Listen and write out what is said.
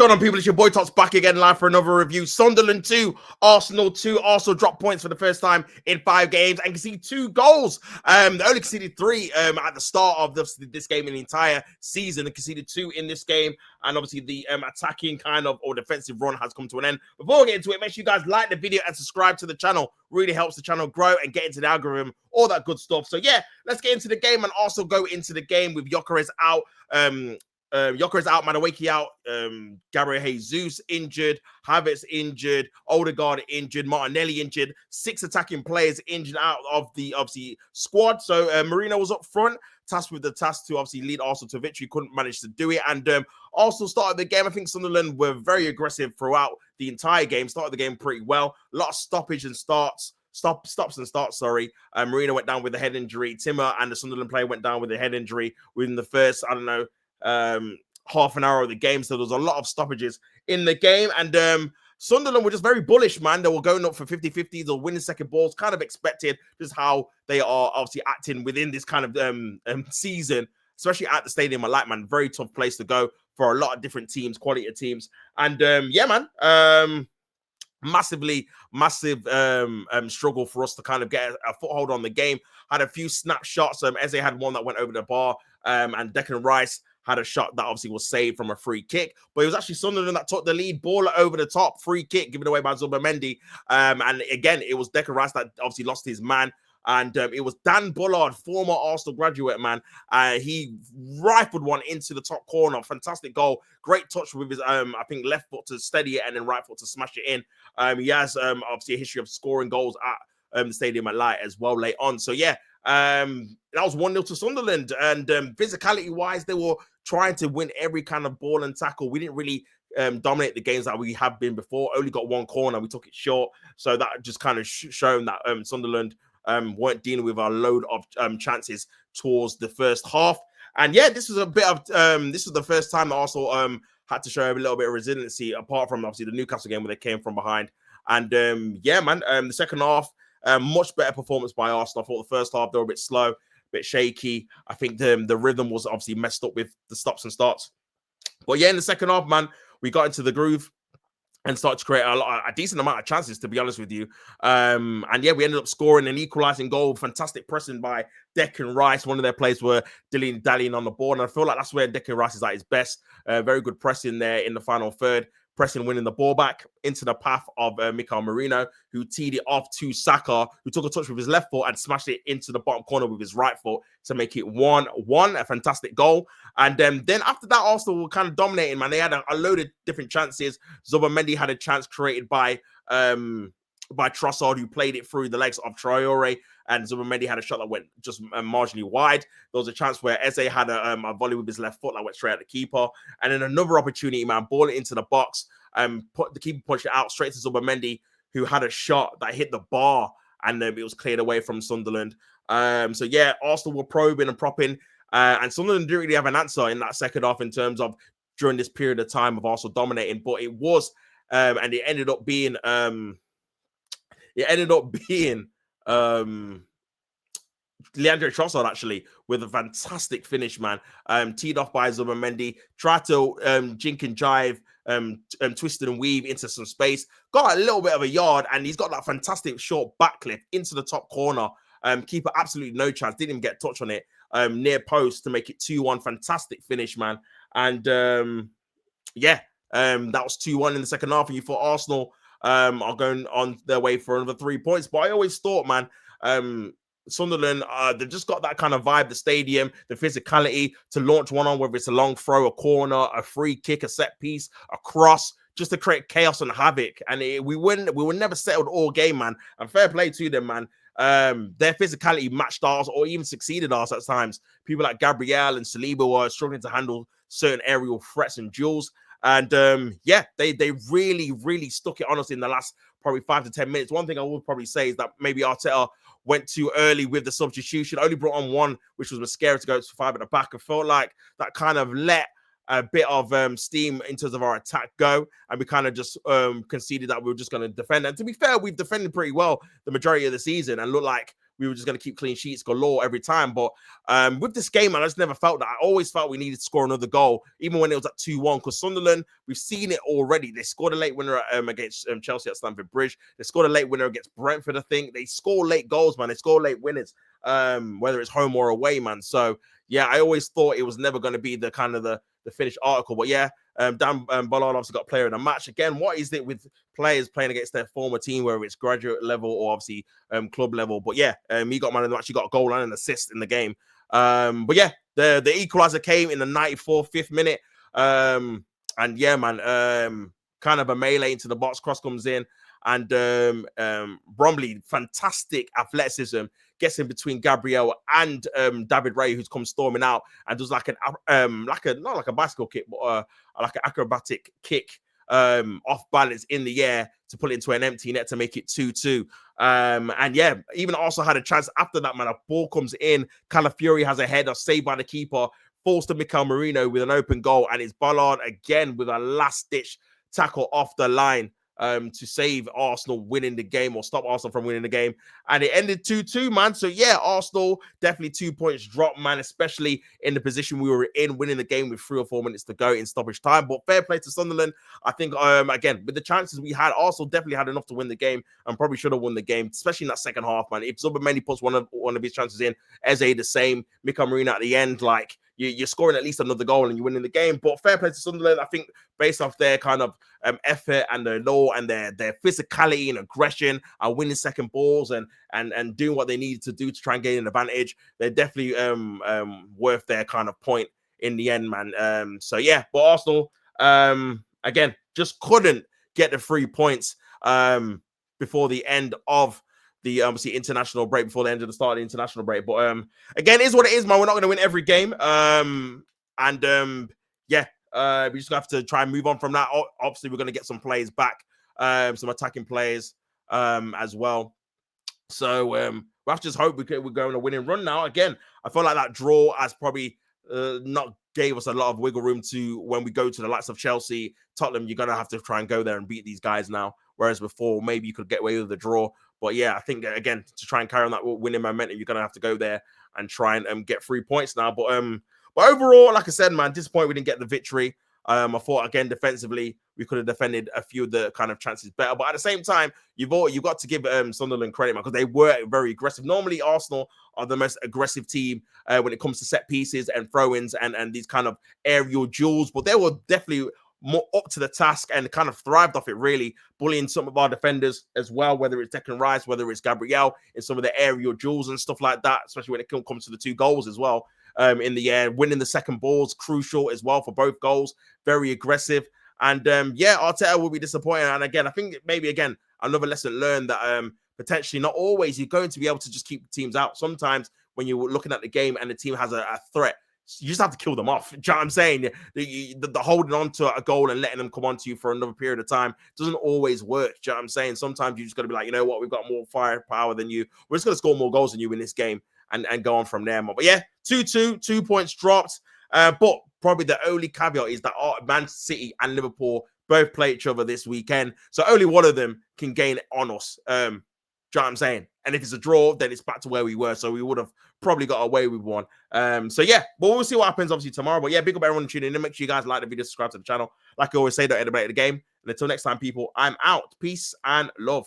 going on, people? It's your boy Tots back again, live for another review. Sunderland 2, Arsenal 2. Arsenal dropped points for the first time in 5 games and conceded 2 goals. They only conceded 3 at the start of this game in the entire season. They conceded 2 in this game, and obviously the attacking kind of or defensive run has come to an end. Before we get into it, make sure you guys like the video and subscribe to the channel. Really helps the channel grow and get into the algorithm, all that good stuff. So yeah, let's get into the game and also go into the game with Gyökeres out. Gyökeres out, Madueke out, Gabriel Jesus injured, Havertz injured, Odegaard injured, Martinelli injured, 6 attacking players injured out of the obviously squad. So Marino was up front, tasked with the task to obviously lead Arsenal to victory, couldn't manage to do it. And Arsenal started the game. I think Sunderland were very aggressive throughout the entire game, started the game pretty well. A lot of stops and starts. Sorry. Marino went down with a head injury. Timmer and the Sunderland player went down with a head injury within the first, I don't know, half an hour of the game. So there was a lot of stoppages in the game, and Sunderland were just very bullish, man. They were going up for 50-50s or winning second balls, kind of expected, just how they are obviously acting within this kind of season, especially at the stadium. I like, man, very tough place to go for a lot of different teams, quality of teams. And yeah, man, massive struggle for us to kind of get a foothold on the game. Had a few snapshots. Eze had one that went over the bar, and Declan Rice had a shot that obviously was saved from a free kick, but it was actually Sunderland that took the lead. Ball over the top, free kick given away by Zubamendi, and again it was Declan Rice that obviously lost his man, and it was Dan Bullard, former Arsenal graduate, man. He rifled one into the top corner. Fantastic goal, great touch with his I think left foot to steady it and then right foot to smash it in. He has obviously a history of scoring goals at the stadium at Light as well late on. So yeah, that was 1-0 to Sunderland, and physicality wise they were trying to win every kind of ball and tackle. We didn't really dominate the games that we have been before. Only got one corner, we took it short, so that just kind of shown that Sunderland weren't dealing with a load of chances towards the first half. And yeah, this was a bit of this was the first time that Arsenal had to show a little bit of resiliency, apart from obviously the Newcastle game where they came from behind. And yeah, man, the second half, much better performance by Arsenal. I thought the first half they were a bit slow, a bit shaky. I think the rhythm was obviously messed up with the stops and starts. But yeah, in the second half, man, we got into the groove and started to create a decent amount of chances, to be honest with you. And yeah, we ended up scoring an equalizing goal. Fantastic pressing by Declan Rice. One of their players were dallying on the ball, and I feel like that's where Declan Rice is at his best. Very good pressing there in the final third. Pressing, winning the ball back into the path of Mikel Marino, who teed it off to Saka, who took a touch with his left foot and smashed it into the bottom corner with his right foot to make it 1-1. A fantastic goal. And then after that, Arsenal were kind of dominating, man. They had a load of different chances. Zubamendi had a chance created by Trossard, who played it through the legs of Traore, and Zubamendi had a shot that went just marginally wide. There was a chance where Eze had a volley with his left foot that went straight at the keeper, and then another opportunity, man, ball it into the box, put the keeper punched it out straight to Zubamendi, who had a shot that hit the bar, and it was cleared away from Sunderland. So yeah, Arsenal were probing and propping, and Sunderland didn't really have an answer in that second half in terms of during this period of time of Arsenal dominating, but it was, and it ended up being Leandro Trossard actually with a fantastic finish, man. Teed off by Zubamendi, tried to jink and jive, twisted and weave into some space, got a little bit of a yard, and he's got that fantastic short backlift into the top corner. Keeper absolutely no chance, didn't even get a touch on it, near post to make it 2-1. Fantastic finish, man. And yeah, that was 2-1 in the second half, and you thought Arsenal are going on their way for another 3 points. But I always thought, man, Sunderland, they've just got that kind of vibe, the stadium, the physicality to launch one on, whether it's a long throw, a corner, a free kick, a set piece, a cross, just to create chaos and havoc. And we were never settled all game, man. And fair play to them, man. Their physicality matched ours or even succeeded ours at times. People like Gabriel and Saliba were struggling to handle certain aerial threats and duels. And yeah, they really stuck it on us in the last probably 5 to 10 minutes. One thing I would probably say is that maybe Arteta went too early with the substitution, only brought on one, which was Mascara to go to 5 at the back. I felt like that kind of let a bit of steam in terms of our attack go, and we kind of just conceded that we were just going to defend. And to be fair, we've defended pretty well the majority of the season and look like we were just going to keep clean sheets galore every time. But with this game, man, I just never felt that. I always felt we needed to score another goal, even when it was at 2-1, because Sunderland, we've seen it already. They scored a late winner against Chelsea at Stamford Bridge. They scored a late winner against Brentford, I think. They score late goals, man. They score late winners, whether it's home or away, man. So, yeah, I always thought it was never going to be the kind of the finished article. But, yeah, Dan Ballard obviously got player of the match. Again, what is it with players playing against their former team, whether it's graduate level or obviously club level? But, yeah, he got man of the match. He got a goal and an assist in the game. But, yeah, the equaliser came in the 94th, 5th minute. And, yeah, man, kind of a melee into the box. Cross comes in. And Bromley, fantastic athleticism, gets in between Gabriel and David Ray, who's come storming out and does like not like a bicycle kick, but like an acrobatic kick off balance in the air to pull it into an empty net to make it 2-2. And yeah, even also had a chance after that, man. A ball comes in, Calafiori has a header saved by the keeper, falls to Mikel Merino with an open goal, and it's Ballard again with a last-ditch tackle off the line to save Arsenal winning the game, or stop Arsenal from winning the game. And it ended 2-2, man. So, yeah, Arsenal definitely 2 points dropped, man, especially in the position we were in, winning the game with 3 or 4 minutes to go in stoppage time. But fair play to Sunderland. I think, again, with the chances we had, Arsenal definitely had enough to win the game and probably should have won the game, especially in that second half, man. If Zubermany puts one of his chances in, Eze the same, Mikel Merino at the end, like, you're scoring at least another goal and you're winning the game. But fair play to Sunderland. I think based off their kind of effort and their law and their physicality and aggression and winning second balls and doing what they needed to do to try and gain an advantage, they're definitely worth their kind of point in the end, man. So yeah, but Arsenal again just couldn't get the 3 points before the end of the obviously international break, before the end of the start of the international break. But again, it is what it is, man. We're not going to win every game. Yeah, we just have to try and move on from that. Obviously, we're going to get some players back, some attacking players as well. So we have to just hope we're going on a winning run now. Again, I feel like that draw has probably not gave us a lot of wiggle room to when we go to the likes of Chelsea, Tottenham. You're going to have to try and go there and beat these guys now. Whereas before, maybe you could get away with the draw. But yeah, I think, again, to try and carry on that winning momentum, you're going to have to go there and try and get 3 points now. But overall, like I said, man, disappointed we didn't get the victory. I thought, again, defensively, we could have defended a few of the kind of chances better. But at the same time, you've got to give Sunderland credit, man, because they were very aggressive. Normally, Arsenal are the most aggressive team when it comes to set pieces and throw-ins and these kind of aerial duels. But they were definitely more up to the task and kind of thrived off it, really, bullying some of our defenders as well, whether it's Declan Rice, whether it's Gabriel, in some of the aerial duels and stuff like that, especially when it comes to the 2 goals as well in the air. Winning the second balls, crucial as well for both goals, very aggressive. And yeah, Arteta will be disappointed. And again, I think maybe, again, another lesson learned that potentially not always you're going to be able to just keep teams out. Sometimes when you're looking at the game and the team has a threat, you just have to kill them off. Do you know what I'm saying? The holding on to a goal and letting them come on to you for another period of time doesn't always work. Do you know what I'm saying? Sometimes you just got to be like, you know what? We've got more firepower than you. We're just going to score more goals than you in this game and go on from there. But yeah, 2-2, 2 points dropped. But probably the only caveat is that Man City and Liverpool both play each other this weekend. So only one of them can gain on us. Do you know what I'm saying? And if it's a draw, then it's back to where we were. So we would have probably got away with one. So yeah, but we'll see what happens obviously tomorrow. But yeah, big up everyone tuning in. Make sure you guys like the video, subscribe to the channel. Like I always say, don't edit the game. And until next time, people, I'm out. Peace and love.